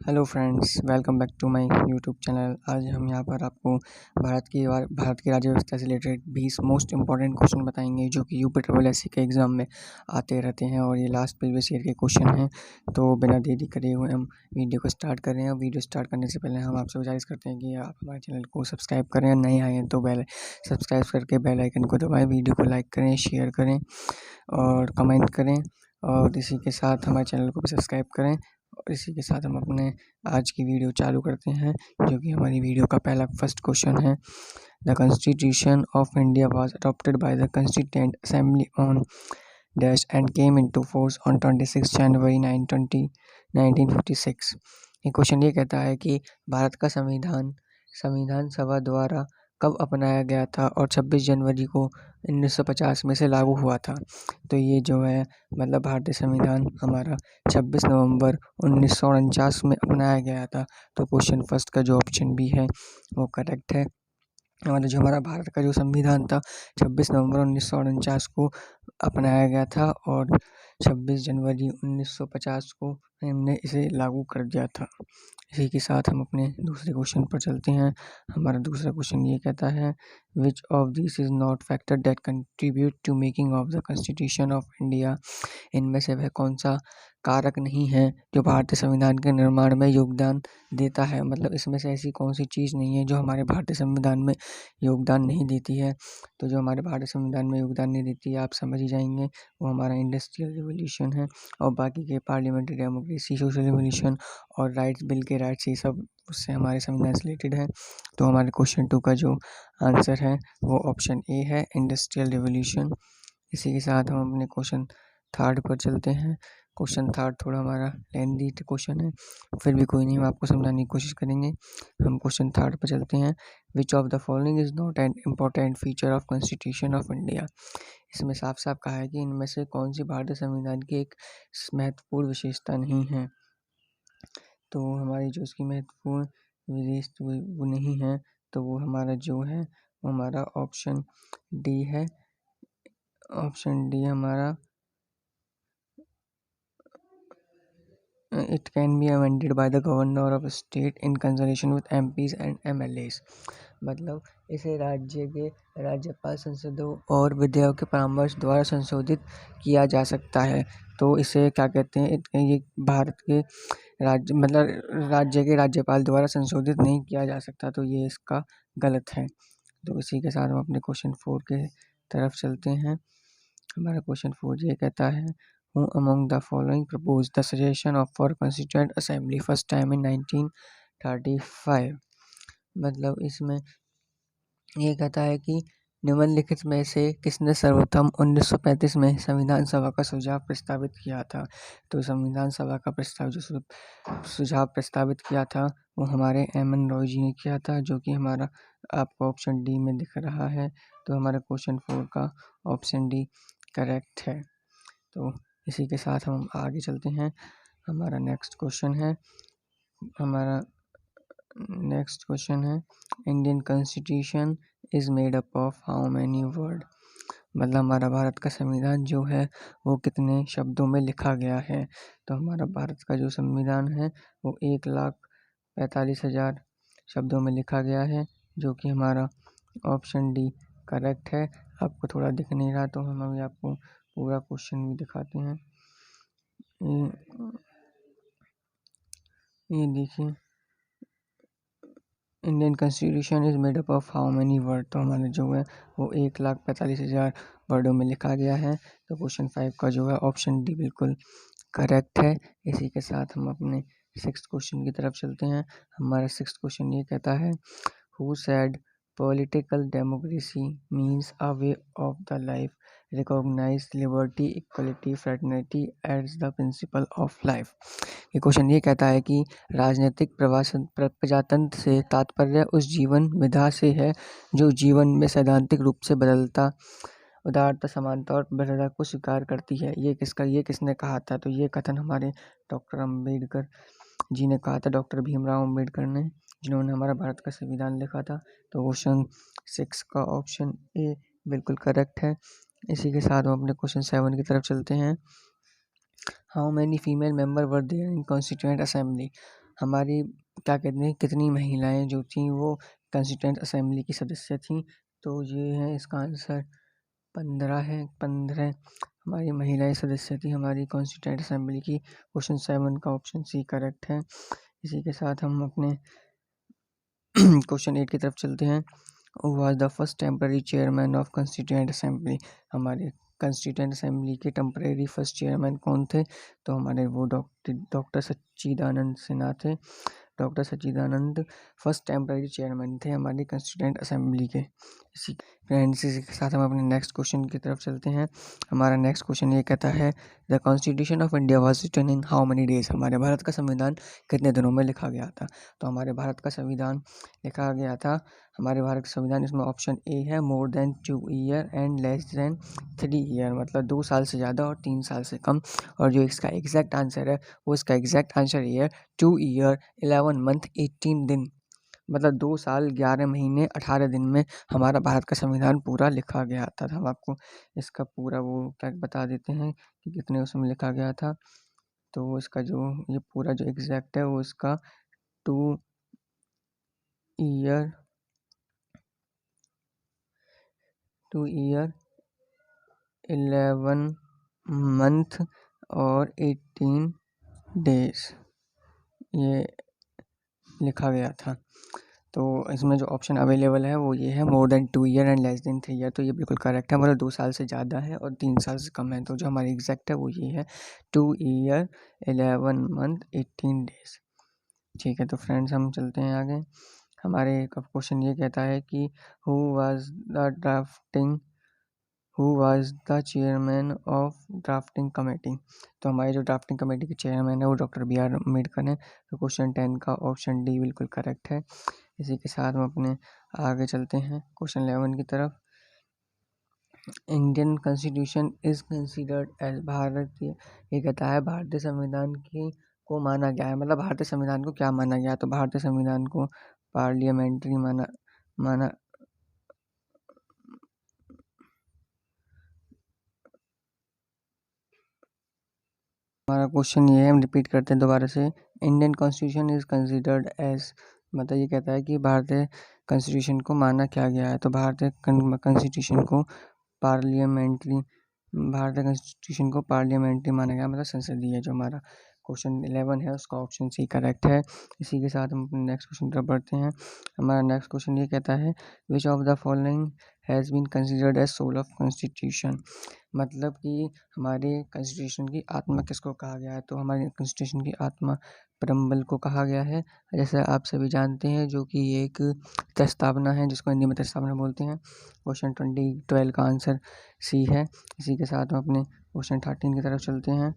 Hello friends, welcome back to my YouTube channel. आज हम यहाँ पर आपको भारत की राज्य व्यवस्था से रिलेटेड 20 मोस्ट इंपॉर्टेंट क्वेश्चन बताएंगे जो कि यूपी ट्रिपल एससी के एग्ज़ाम में आते रहते हैं और ये लास्ट प्रीवियस ईयर के क्वेश्चन हैं। तो बिना देरी करे हुए हम वीडियो को स्टार्ट कर रहे हैं। वीडियो स्टार्ट करने से पहले हम आपसे गुजारिश करते हैं कि आप हमारे चैनल को सब्सक्राइब करें। नए आए हैं तो सब्सक्राइब करके बेल आइकन को दबाएँ, वीडियो को लाइक करें, शेयर करें और कमेंट करें। और इसी के साथ हमारे चैनल को भी सब्सक्राइब करें। और इसी के साथ हम अपने आज की वीडियो चालू करते हैं, जो कि हमारी वीडियो का फर्स्ट क्वेश्चन है। The constitution of India was adopted by the constituent assembly on dash and came into force on 26 जनवरी 1956। ये क्वेश्चन ये कहता है कि भारत का संविधान सभा द्वारा कब अपनाया गया था और 26 जनवरी को 1950 में से लागू हुआ था। तो ये जो है मतलब भारतीय संविधान हमारा 26 नवंबर 1949 में अपनाया गया था। तो क्वेश्चन फर्स्ट का जो ऑप्शन बी है वो करेक्ट है। हमारा भारत का जो संविधान था 26 नवंबर 1949 को अपनाया गया था और 26 जनवरी 1950 को हमने इसे लागू कर दिया था। इसी के साथ हम अपने दूसरे क्वेश्चन पर चलते हैं। हमारा दूसरा क्वेश्चन ये कहता है, which of this is not factor that contribute to making of the constitution of India. इनमें से वह कौन सा कारक नहीं है जो भारतीय संविधान के निर्माण में योगदान देता है। मतलब इसमें से ऐसी कौन सी चीज़ नहीं है जो हमारे भारतीय संविधान में योगदान नहीं देती है। तो जो हमारे भारतीय संविधान में योगदान नहीं देती है, आप समझ ही जाएंगे, वो हमारा इंडस्ट्रियल रिवोल्यूशन है। और बाकी के पार्लियामेंट्री डेमोक्रेसी, सोशल रिवोल्यूशन और राइट्स, बिल के राइट्स, ये सब उससे हमारे संविधान से रिलेटेड है। तो हमारे क्वेश्चन 2 का जो आंसर है वो ऑप्शन ए है, इंडस्ट्रियल रिवोल्यूशन। इसी के साथ हम अपने क्वेश्चन थर्ड पर चलते हैं। क्वेश्चन थर्ड थोड़ा हमारा लेंथी क्वेश्चन है, फिर भी कोई नहीं, हम आपको समझाने की कोशिश करेंगे। हम क्वेश्चन थर्ड पर चलते हैं। विच of the following is not an important feature of constitution of India. इसमें साफ साफ कहा है कि इनमें से कौन सी भारतीय संविधान की एक महत्वपूर्ण विशेषता नहीं है। तो हमारी जो इसकी महत्वपूर्ण विशेषता वो नहीं है, तो वो हमारा जो है वो हमारा ऑप्शन डी है। ऑप्शन डी हमारा it can be amended by the governor of state in consultation with MPs and MLAs। मतलब इसे राज्यपाल, संसदों और विधायकों के परामर्श द्वारा संशोधित किया जा सकता है। तो इसे क्या कहते हैं, ये भारत के राज्य के राज्यपाल द्वारा संशोधित नहीं किया जा सकता, तो ये इसका गलत है। तो इसी के साथ हम अपने क्वेश्चन 4 के तरफ चलते हैं। हमारा क्वेश्चन 4 ये कहता है, Who among the following proposed the suggestion of for Constituent Assembly first time in 1935। मतलब इसमें ये कहता है कि निम्नलिखित में से किसने सर्वप्रथम 1935 में संविधान सभा का सुझाव प्रस्तावित किया था। तो संविधान सभा का सुझाव प्रस्तावित किया था वो हमारे एम.एन. रॉय जी ने किया था, जो कि हमारा आपको ऑप्शन डी में दिख रहा है। तो हमारा क्वेश्चन 4 का ऑप्शन डी करेक्ट है। तो इसी के साथ हम आगे चलते हैं। हमारा नेक्स्ट क्वेश्चन है, Indian constitution is made up of how many word. मतलब हमारा भारत का संविधान जो है वो कितने शब्दों में लिखा गया है। तो हमारा भारत का जो संविधान है वो 1,45,000 शब्दों में लिखा गया है, जो कि हमारा ऑप्शन डी करेक्ट है। आपको थोड़ा दिख नहीं रहा तो हम अभी आपको पूरा क्वेश्चन भी दिखाते हैं। ये देखिए, Indian constitution is made up of how many word. तो हमारा जो है वो 1,45,000 वर्डों में लिखा गया है। तो क्वेश्चन 5 का जो है ऑप्शन डी बिल्कुल करेक्ट है। इसी के साथ हम अपने 6th क्वेश्चन की तरफ चलते हैं। हमारा 6th क्वेश्चन ये कहता है, who said political democracy means a way of the life, recognize liberty, equality, fraternity as the principle of life। ये क्वेश्चन ये कहता है कि राजनीतिक प्रजातंत्र से तात्पर्य उस जीवन विधा से है जो जीवन में सैद्धांतिक रूप से बदलता, उदारता, समानता और भ्रष्टाचार को स्वीकार करती है। ये किसने कहा था। तो ये कथन हमारे डॉक्टर अम्बेडकर जी ने कहा था, डॉक्टर भीमराव अम्बेडकर ने, जिन्होंने हमारा भारत का संविधान लिखा था। तो क्वेश्चन 6 का ऑप्शन ए बिल्कुल करेक्ट है। इसी के साथ हम अपने क्वेश्चन 7 की तरफ चलते हैं। How many female member were there in constituent assembly. हमारी क्या कहते हैं कितनी महिलाएं जो थीं वो कॉन्स्टिट्यूएंट असेंबली की सदस्य थीं। तो ये है इसका आंसर 15 है। 15 हमारी महिलाएं सदस्य थी हमारी कॉन्स्टिट्यूएंट असेंबली की। क्वेश्चन 7 का ऑप्शन सी करेक्ट है। इसी के साथ हम अपने क्वेश्चन 8 की तरफ चलते हैं। Was the first temporary chairman of constituent assembly. हमारे कॉन्स्टिट्यूएंट असेंबली के टेम्पररी फर्स्ट चेयरमैन कौन थे? तो हमारे वो डॉक्टर सच्चिदानंद सिन्हा थे। डॉक्टर सच्चिदानंद फर्स्ट टेम्पररी चेयरमैन थे हमारी कॉन्स्टिट्यूएंट असेंबली के। इसी के साथ हम अपने नेक्स्ट क्वेश्चन की तरफ चलते हैं। हमारा नेक्स्ट क्वेश्चन ये कहता है the constitution of India was written in how many days. हमारे भारत का संविधान कितने दिनों में लिखा गया था? तो हमारे भारत का संविधान लिखा गया था, हमारे भारत का संविधान, इसमें ऑप्शन ए है more than 2 year and less than 3 year, मतलब 2 साल से ज़्यादा और 3 साल से कम। और जो इसका एग्जैक्ट आंसर है वो इसका एग्जैक्ट आंसर ये है 2 ईयर 11 मंथ 18 दिन, मतलब 2 साल 11 महीने 18 दिन में हमारा भारत का संविधान पूरा लिखा गया था। हम आपको इसका पूरा वो क्या बता देते हैं कि कितने उसमें लिखा गया था। तो इसका जो ये पूरा जो एग्जैक्ट है वो इसका 2 ईयर 11 मंथ और 18 डेज ये लिखा गया था। तो इसमें जो ऑप्शन अवेलेबल है वो ये है more than 2 year and less than 3 year. तो ये बिल्कुल करेक्ट है, मतलब 2 साल से ज़्यादा है और 3 साल से कम है। तो जो हमारी एग्जैक्ट है वो ये है 2 ईयर 11 मंथ 18 डेज। ठीक है, तो फ्रेंड्स हम चलते हैं आगे। हमारे क्वेश्चन ये कहता है कि who was the chairman of drafting committee. तो हमारी जो ड्राफ्टिंग कमेटी के चेयरमैन है वो डॉक्टर B.R. अम्बेडकर हैं। तो क्वेश्चन 10 का ऑप्शन डी बिल्कुल करेक्ट है। इसी के साथ हम अपने आगे चलते हैं क्वेश्चन 11 की तरफ। Indian constitution is considered as भारतीय, ये कहता है भारतीय संविधान की को माना गया है, मतलब भारतीय संविधान को क्या माना गया? तो भारतीय संविधान को पार्लियामेंट्री माना हमारा क्वेश्चन ये है, हम रिपीट करते हैं दोबारा से। Indian constitution is considered as, मतलब ये कहता है कि भारतीय कॉन्स्टिट्यूशन को माना क्या गया है? तो भारतीय कॉन्स्टिट्यूशन को पार्लियामेंट्री माना गया, मतलब संसदीय। जो हमारा क्वेश्चन 11 है उसका ऑप्शन सी करेक्ट है। इसी के साथ हम अपने नेक्स्ट क्वेश्चन तरफ बढ़ते हैं। हमारा नेक्स्ट क्वेश्चन ये कहता है which of the following has been considered as soul of constitution, मतलब कि हमारे कॉन्स्टिट्यूशन की आत्मा किसको कहा गया है? तो हमारे कॉन्स्टिट्यूशन की आत्मा प्रेम्बल को कहा गया है, जैसे आप सभी जानते हैं, जो कि एक प्रस्तावना है जिसको हिंदी में प्रस्तावना बोलते हैं। क्वेश्चन 12 का आंसर सी है। इसी के साथ हम अपने क्वेश्चन 13 की तरफ चलते हैं।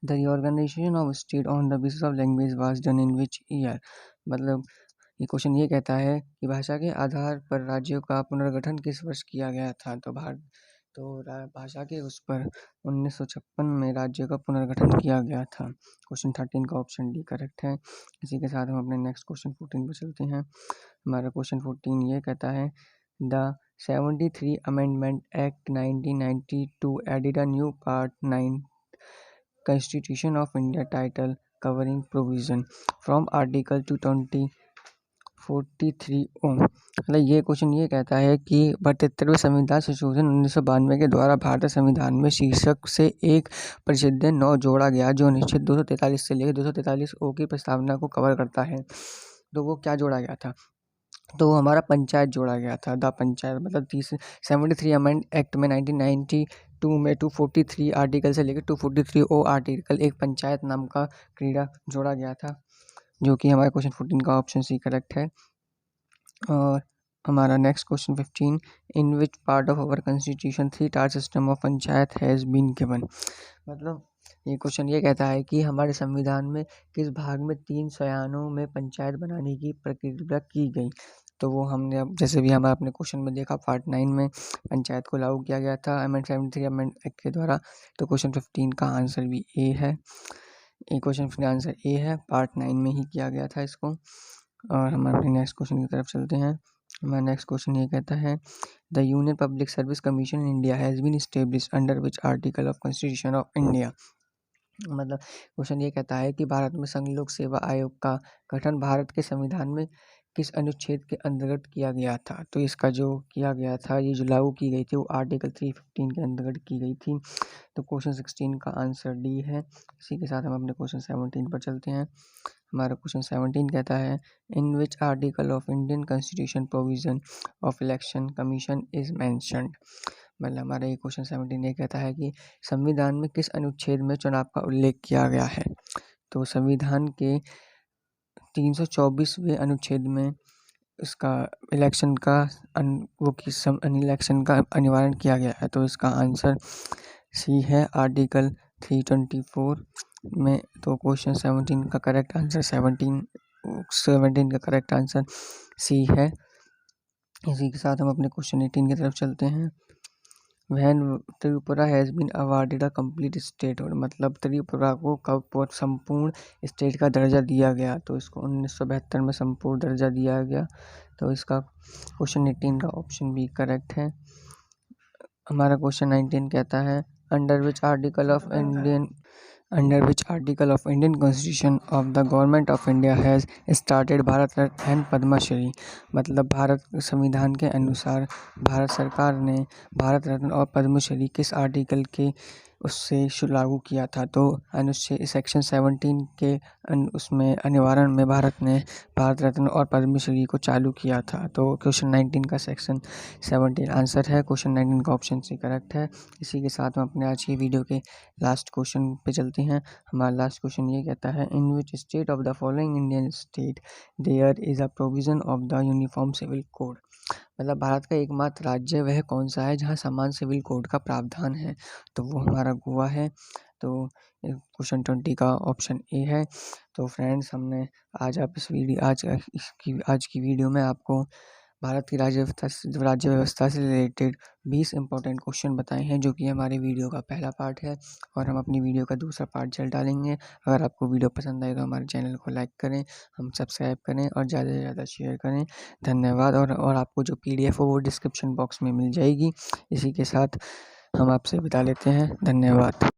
The reorganisation of state on the basis of language was done in which year, मतलब ये क्वेश्चन ये कहता है कि भाषा के आधार पर राज्यों का पुनर्गठन किस वर्ष किया गया था? तो भाषा के उस पर 1956 में राज्य का पुनर्गठन किया गया था। क्वेश्चन 13 का ऑप्शन डी करेक्ट है। इसी के साथ हम अपने नेक्स्ट क्वेश्चन 14 पर चलते हैं। हमारा क्वेश्चन 14 ये कहता है the 73 amendment act 1992 added a new part 9 Constitution of India title covering provision from Article 243O, मतलब ये क्वेश्चन ये कहता है कि 72वें संविधान संशोधन 1992 के द्वारा भारतीय संविधान में शीर्षक से एक परिच्छेद 9 जोड़ा गया जो अनुच्छेद 243 से लेकर 243O की प्रस्तावना को कवर करता है। तो वो क्या जोड़ा गया था? तो हमारा पंचायत जोड़ा गया था, द पंचायत, मतलब 73 अमेंड एक्ट में 1992 में 243 आर्टिकल से लेकर 243O आर्टिकल एक पंचायत नाम का क्रीड़ा जोड़ा गया था, जो कि हमारे क्वेश्चन 14 का ऑप्शन सी करेक्ट है। और हमारा next question 15 in which part of our constitution 3 tier system of panchayat has been given, मतलब ये क्वेश्चन ये कहता है कि हमारे संविधान में किस भाग में 3 सयानों में पंचायत बनाने की प्रक्रिया की गई? तो वो हमने अब जैसे भी हमारा अपने क्वेश्चन में देखा पार्ट 9 में पंचायत को लागू किया गया था अमेंड 73 अमेंड एक्ट के द्वारा। तो क्वेश्चन 15 का आंसर भी ए है। ये क्वेश्चन का आंसर ए है, पार्ट 9 में ही किया गया था इसको। और हम अपने नेक्स्ट क्वेश्चन की तरफ चलते हैं। हमारा नेक्स्ट क्वेश्चन ये कहता है the Union Public Service Commission in India has been established under which article of constitution of India, मतलब क्वेश्चन ये कहता है कि भारत में संघ लोक सेवा आयोग का गठन भारत के संविधान में किस अनुच्छेद के अंतर्गत किया गया था। तो इसका जो किया गया था, ये जो लागू की गई थी वो आर्टिकल 315 के अंतर्गत की गई थी। तो क्वेश्चन 16 का आंसर डी है। इसी के साथ हम अपने क्वेश्चन 17 पर चलते हैं। हमारा क्वेश्चन 17 कहता है, in which article of Indian constitution provision of election commission is mentioned. मतलब हमारा ये क्वेश्चन 17 ये कहता है कि संविधान में किस अनुच्छेद में चुनाव का उल्लेख किया गया है। तो संविधान के 324वें अनुच्छेद में इसका इलेक्शन का इलेक्शन का अनिवार्य किया गया है। तो इसका आंसर सी है, आर्टिकल 324 में। तो क्वेश्चन 17 का करेक्ट आंसर 17 का करेक्ट आंसर सी है। इसी के साथ हम अपने क्वेश्चन 18 की तरफ चलते हैं। When Tripura has been awarded a complete statehood, मतलब त्रिपुरा को कब संपूर्ण स्टेट का दर्जा दिया गया। तो इसको 1972 में संपूर्ण दर्जा दिया गया। तो इसका क्वेश्चन 18 का ऑप्शन बी करेक्ट है। हमारा क्वेश्चन 19 कहता है, under which article of Indian constitution of the government of India has started Bharat Ratna and Padmashri. मतलब भारत संविधान के अनुसार भारत सरकार ने भारत रत्न और पद्मश्री किस आर्टिकल के उससे लागू किया था। तो अनुच्छेद सेक्शन 17 के उसमें अनिवार्य में भारत ने भारत रत्न और पद्मश्री को चालू किया था। तो क्वेश्चन 19 का सेक्शन 17 आंसर है। क्वेश्चन 19 का ऑप्शन सी करेक्ट है। इसी के साथ हम अपने आज की वीडियो के लास्ट क्वेश्चन पे चलते हैं। हमारा लास्ट क्वेश्चन ये कहता है, in which state of the following Indian state there is a provision of the uniform civil code. मतलब भारत का एकमात्र राज्य वह कौन सा है जहाँ समान सिविल कोड का प्रावधान है। तो वो हमारा गोवा है। तो क्वेश्चन 20 का ऑप्शन ए है। तो फ्रेंड्स, हमने आज की वीडियो में आपको भारत की राज्य व्यवस्था से रिलेटेड 20 इंपॉर्टेंट क्वेश्चन बताए हैं, जो कि हमारे वीडियो का पहला पार्ट है। और हम अपनी वीडियो का दूसरा पार्ट जल्द डालेंगे। अगर आपको वीडियो पसंद आए तो हमारे चैनल को लाइक करें, हम सब्सक्राइब करें और ज़्यादा से ज़्यादा शेयर करें। धन्यवाद। और आपको जो PDF हो वो डिस्क्रिप्शन बॉक्स में मिल जाएगी। इसी के साथ हम आपसे विदा लेते हैं। धन्यवाद।